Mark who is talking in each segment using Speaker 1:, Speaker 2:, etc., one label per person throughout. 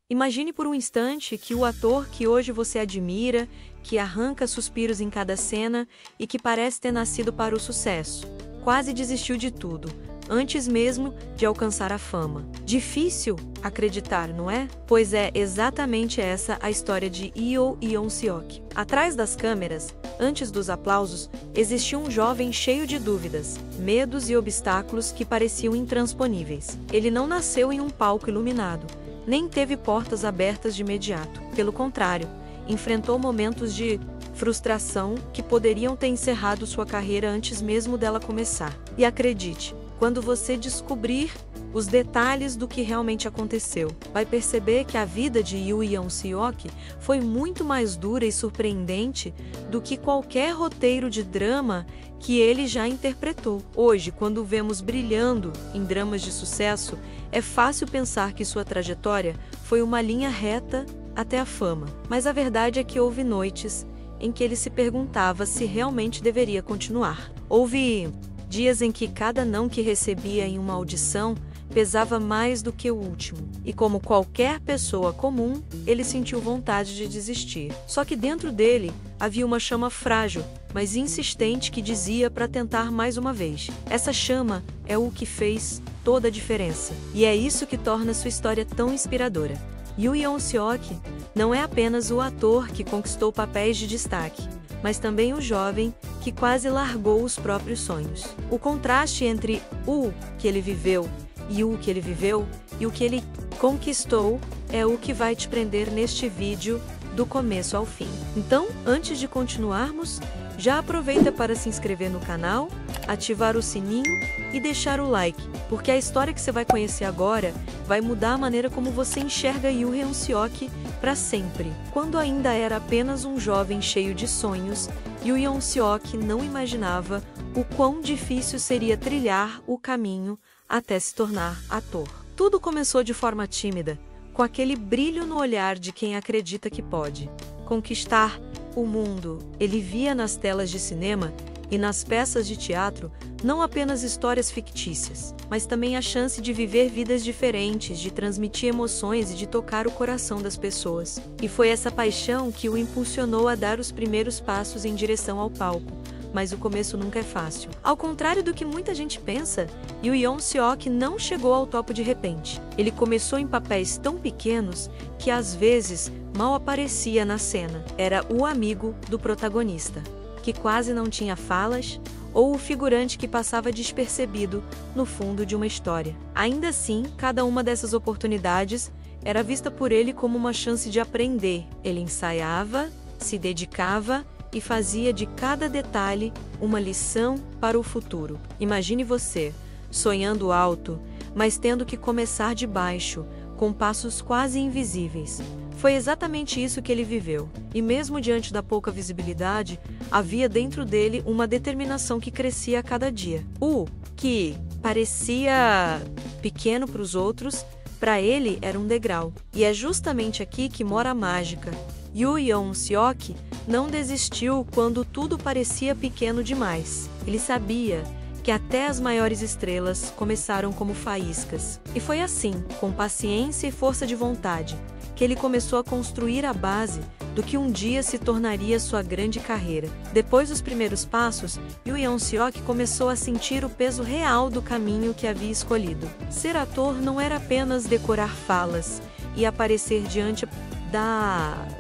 Speaker 1: Imagine por um instante que o ator que hoje você admira, que arranca suspiros em cada cena e que parece ter nascido para o sucesso, quase desistiu de tudo, antes mesmo de alcançar a fama. Difícil acreditar, não é? Pois é exatamente essa a história de Yoo Yeon-seok. Atrás das câmeras, antes dos aplausos, existia um jovem cheio de dúvidas, medos e obstáculos que pareciam intransponíveis. Ele não nasceu em um palco iluminado, nem teve portas abertas de imediato. Pelo contrário, enfrentou momentos de frustração que poderiam ter encerrado sua carreira antes mesmo dela começar. E acredite, quando você descobrir os detalhes do que realmente aconteceu, vai perceber que a vida de Yoo Yeon-seok foi muito mais dura e surpreendente do que qualquer roteiro de drama que ele já interpretou. Hoje, quando o vemos brilhando em dramas de sucesso, é fácil pensar que sua trajetória foi uma linha reta até a fama. Mas a verdade é que houve noites em que ele se perguntava se realmente deveria continuar. Houve dias em que cada não que recebia em uma audição pesava mais do que o último. E como qualquer pessoa comum, ele sentiu vontade de desistir. Só que dentro dele havia uma chama frágil, mas insistente que dizia para tentar mais uma vez. Essa chama é o que fez toda a diferença. E é isso que torna sua história tão inspiradora. Yoo Yeon-seok não é apenas o ator que conquistou papéis de destaque, mas também o jovem que quase largou os próprios sonhos. O contraste entre o que ele viveu e o que ele viveu e o que ele conquistou é o que vai te prender neste vídeo do começo ao fim. Então, antes de continuarmos, já aproveita para se inscrever no canal, ativar o sininho e deixar o like, porque a história que você vai conhecer agora vai mudar a maneira como você enxerga Yoo Yeon-seok para sempre. Quando ainda era apenas um jovem cheio de sonhos, Yoo Yeon-seok não imaginava o quão difícil seria trilhar o caminho até se tornar ator. Tudo começou de forma tímida, com aquele brilho no olhar de quem acredita que pode conquistar o mundo. Ele via nas telas de cinema e nas peças de teatro não apenas histórias fictícias, mas também a chance de viver vidas diferentes, de transmitir emoções e de tocar o coração das pessoas. E foi essa paixão que o impulsionou a dar os primeiros passos em direção ao palco. Mas o começo nunca é fácil. Ao contrário do que muita gente pensa, Yoo Yeon-seok não chegou ao topo de repente. Ele começou em papéis tão pequenos que às vezes mal aparecia na cena. Era o amigo do protagonista, que quase não tinha falas, ou o figurante que passava despercebido no fundo de uma história. Ainda assim, cada uma dessas oportunidades era vista por ele como uma chance de aprender. Ele ensaiava, se dedicava e fazia de cada detalhe uma lição para o futuro. Imagine você, sonhando alto, mas tendo que começar de baixo, com passos quase invisíveis. Foi exatamente isso que ele viveu. E mesmo diante da pouca visibilidade, havia dentro dele uma determinação que crescia a cada dia. O que parecia pequeno para os outros, para ele era um degrau. E é justamente aqui que mora a mágica. Yoo Yeon-seok não desistiu quando tudo parecia pequeno demais. Ele sabia que até as maiores estrelas começaram como faíscas. E foi assim, com paciência e força de vontade, que ele começou a construir a base do que um dia se tornaria sua grande carreira. Depois dos primeiros passos, Yoo Yeon-seok começou a sentir o peso real do caminho que havia escolhido. Ser ator não era apenas decorar falas e aparecer diante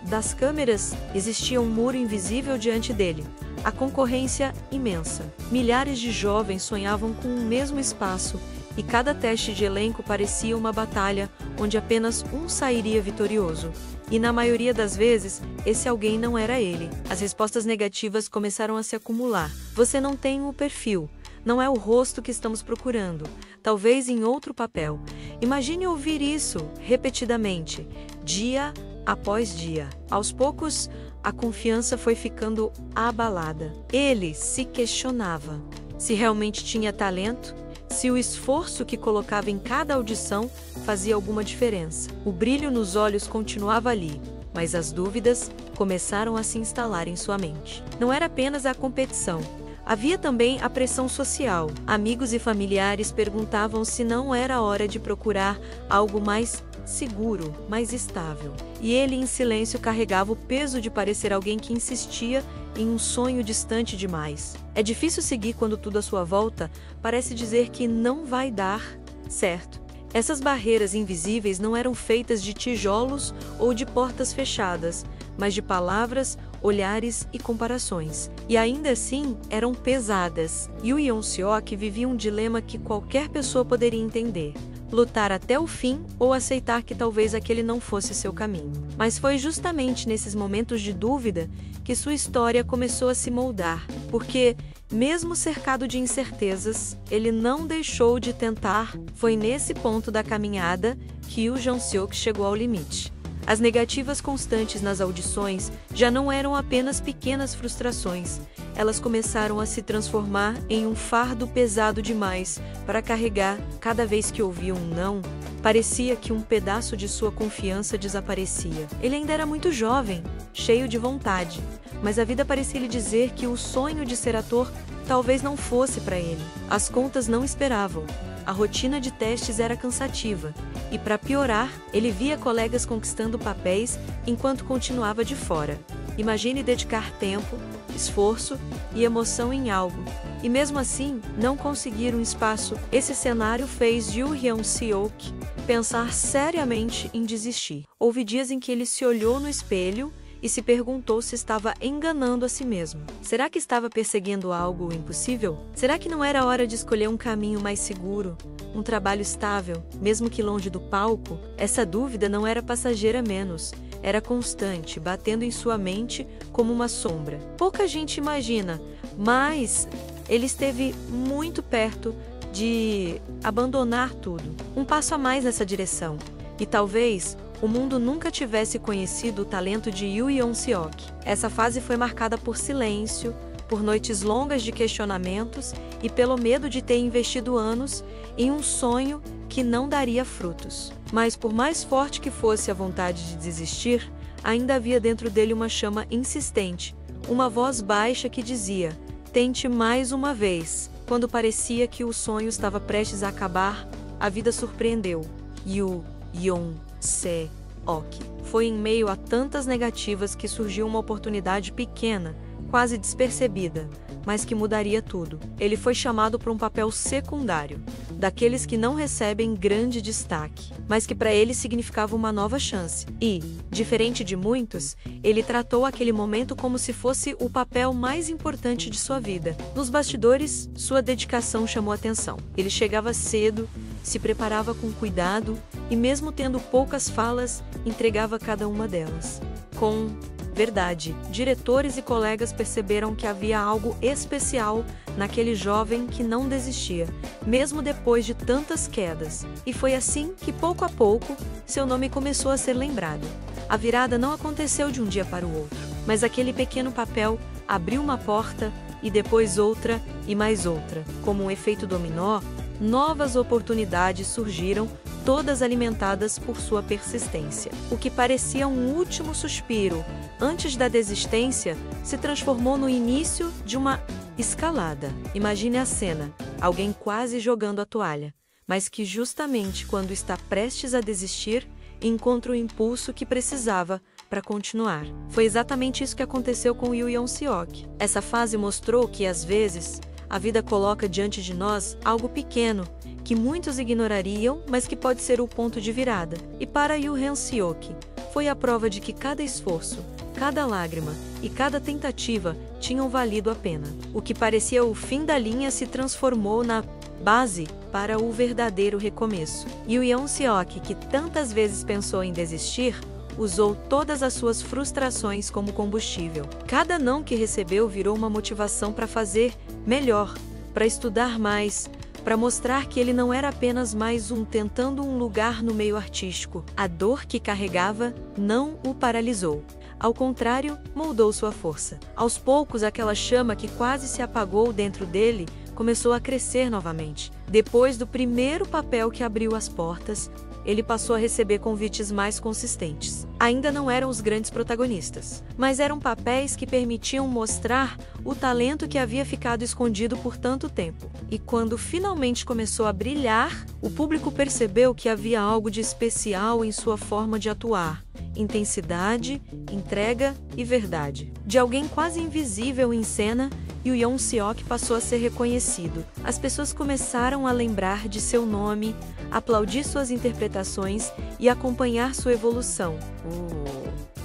Speaker 1: das câmeras. Existia um muro invisível diante dele. A concorrência imensa. Milhares de jovens sonhavam com o mesmo espaço e cada teste de elenco parecia uma batalha onde apenas um sairia vitorioso. E na maioria das vezes, esse alguém não era ele. As respostas negativas começaram a se acumular. Você não tem o perfil. Não é o rosto que estamos procurando. Talvez em outro papel. Imagine ouvir isso repetidamente, dia após dia. Aos poucos, a confiança foi ficando abalada. Ele se questionava se realmente tinha talento, se o esforço que colocava em cada audição fazia alguma diferença. O brilho nos olhos continuava ali, mas as dúvidas começaram a se instalar em sua mente. Não era apenas a competição. Havia também a pressão social. Amigos e familiares perguntavam se não era hora de procurar algo mais seguro, mais estável. E ele, em silêncio, carregava o peso de parecer alguém que insistia em um sonho distante demais. É difícil seguir quando tudo à sua volta parece dizer que não vai dar certo. Essas barreiras invisíveis não eram feitas de tijolos ou de portas fechadas, mas de palavras, olhares e comparações. E ainda assim, eram pesadas. Yu Yeon-seok vivia um dilema que qualquer pessoa poderia entender: lutar até o fim ou aceitar que talvez aquele não fosse seu caminho. Mas foi justamente nesses momentos de dúvida que sua história começou a se moldar, porque, mesmo cercado de incertezas, ele não deixou de tentar. Foi nesse ponto da caminhada que Yu Jeong-seok chegou ao limite. As negativas constantes nas audições já não eram apenas pequenas frustrações. Elas começaram a se transformar em um fardo pesado demais para carregar. Cada vez que ouvia um não, parecia que um pedaço de sua confiança desaparecia. Ele ainda era muito jovem, cheio de vontade, mas a vida parecia lhe dizer que o sonho de ser ator talvez não fosse para ele. As contas não esperavam. A rotina de testes era cansativa, e para piorar, ele via colegas conquistando papéis enquanto continuava de fora. Imagine dedicar tempo, esforço e emoção em algo, e mesmo assim não conseguir um espaço. Esse cenário fez Yu Yeon-seok pensar seriamente em desistir. Houve dias em que ele se olhou no espelho e se perguntou se estava enganando a si mesmo. Será que estava perseguindo algo impossível? Será que não era hora de escolher um caminho mais seguro, um trabalho estável, mesmo que longe do palco? Essa dúvida não era passageira menos, era constante, batendo em sua mente como uma sombra. Pouca gente imagina, mas ele esteve muito perto de abandonar tudo. Um passo a mais nessa direção. E talvez o mundo nunca tivesse conhecido o talento de Yu Yeon-seok. Essa fase foi marcada por silêncio, por noites longas de questionamentos e pelo medo de ter investido anos em um sonho que não daria frutos. Mas por mais forte que fosse a vontade de desistir, ainda havia dentro dele uma chama insistente, uma voz baixa que dizia: tente mais uma vez. Quando parecia que o sonho estava prestes a acabar, a vida surpreendeu. Yu Yeon-seok. Foi em meio a tantas negativas que surgiu uma oportunidade pequena, quase despercebida, mas que mudaria tudo. Ele foi chamado para um papel secundário, daqueles que não recebem grande destaque, mas que para ele significava uma nova chance. E, diferente de muitos, ele tratou aquele momento como se fosse o papel mais importante de sua vida. Nos bastidores, sua dedicação chamou atenção. Ele chegava cedo, se preparava com cuidado e, mesmo tendo poucas falas, entregava cada uma delas com verdade. Diretores e colegas perceberam que havia algo especial naquele jovem que não desistia, mesmo depois de tantas quedas. E foi assim que, pouco a pouco, seu nome começou a ser lembrado. A virada não aconteceu de um dia para o outro, mas aquele pequeno papel abriu uma porta e depois outra e mais outra. Como um efeito dominó, novas oportunidades surgiram, todas alimentadas por sua persistência. O que parecia um último suspiro antes da desistência se transformou no início de uma escalada. Imagine a cena: alguém quase jogando a toalha, mas que justamente quando está prestes a desistir, encontra o impulso que precisava para continuar. Foi exatamente isso que aconteceu com Yu Yeon-seok. Essa fase mostrou que, às vezes, a vida coloca diante de nós algo pequeno, que muitos ignorariam, mas que pode ser o ponto de virada. E para Yu Yeon-seok, foi a prova de que cada esforço, cada lágrima e cada tentativa tinham valido a pena. O que parecia o fim da linha se transformou na base para o verdadeiro recomeço. Yu Yeon-seok, que tantas vezes pensou em desistir, usou todas as suas frustrações como combustível. Cada não que recebeu virou uma motivação para fazer melhor, para estudar mais, para mostrar que ele não era apenas mais um tentando um lugar no meio artístico. A dor que carregava não o paralisou. Ao contrário, moldou sua força. Aos poucos, aquela chama que quase se apagou dentro dele começou a crescer novamente. Depois do primeiro papel que abriu as portas, ele passou a receber convites mais consistentes. Ainda não eram os grandes protagonistas, mas eram papéis que permitiam mostrar o talento que havia ficado escondido por tanto tempo. E quando finalmente começou a brilhar, o público percebeu que havia algo de especial em sua forma de atuar. Intensidade, entrega e verdade. De alguém quase invisível em cena, Yoo Yeon-seok passou a ser reconhecido. As pessoas começaram a lembrar de seu nome, aplaudir suas interpretações e acompanhar sua evolução.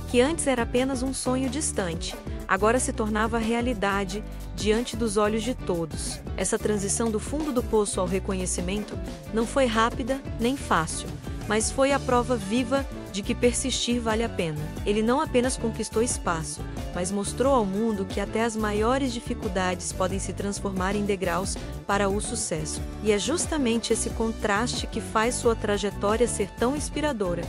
Speaker 1: Que antes era apenas um sonho distante, agora se tornava realidade diante dos olhos de todos. Essa transição do fundo do poço ao reconhecimento não foi rápida nem fácil, mas foi a prova viva de que persistir vale a pena. Ele não apenas conquistou espaço, mas mostrou ao mundo que até as maiores dificuldades podem se transformar em degraus para o sucesso. E é justamente esse contraste que faz sua trajetória ser tão inspiradora.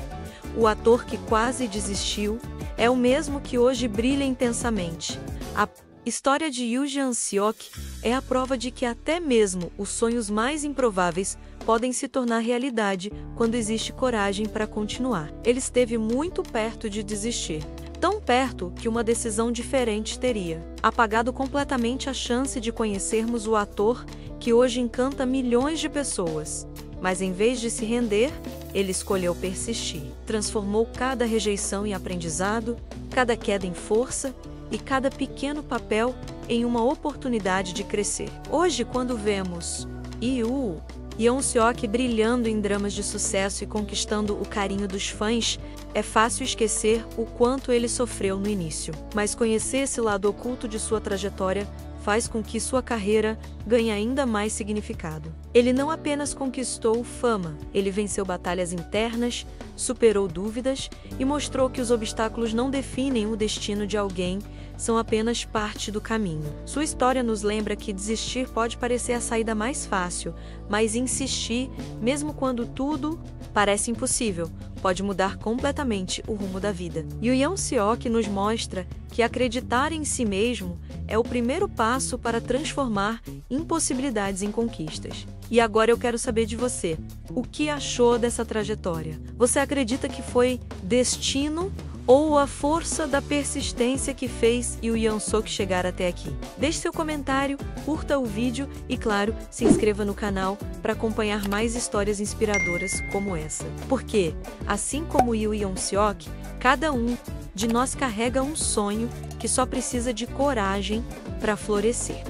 Speaker 1: O ator que quase desistiu é o mesmo que hoje brilha intensamente. A história de Yoo Yeon-seok é a prova de que até mesmo os sonhos mais improváveis podem se tornar realidade quando existe coragem para continuar. Ele esteve muito perto de desistir. Tão perto que uma decisão diferente teria apagado completamente a chance de conhecermos o ator que hoje encanta milhões de pessoas. Mas em vez de se render, ele escolheu persistir. Transformou cada rejeição em aprendizado, cada queda em força e cada pequeno papel em uma oportunidade de crescer. Hoje, quando vemos Yoo Yeon-seok brilhando em dramas de sucesso e conquistando o carinho dos fãs, é fácil esquecer o quanto ele sofreu no início. Mas conhecer esse lado oculto de sua trajetória faz com que sua carreira ganhe ainda mais significado. Ele não apenas conquistou fama, ele venceu batalhas internas, superou dúvidas e mostrou que os obstáculos não definem o destino de alguém, são apenas parte do caminho. Sua história nos lembra que desistir pode parecer a saída mais fácil, mas insistir, mesmo quando tudo parece impossível, pode mudar completamente o rumo da vida. Yoo Yeon-seok nos mostra que acreditar em si mesmo é o primeiro passo para transformar impossibilidades em conquistas. E agora eu quero saber de você. O que achou dessa trajetória? Você acredita que foi destino ou a força da persistência que fez Yoo Yeon-seok chegar até aqui? Deixe seu comentário, curta o vídeo e, claro, se inscreva no canal para acompanhar mais histórias inspiradoras como essa. Porque, assim como Yoo Yeon-seok, cada um de nós carrega um sonho que só precisa de coragem para florescer.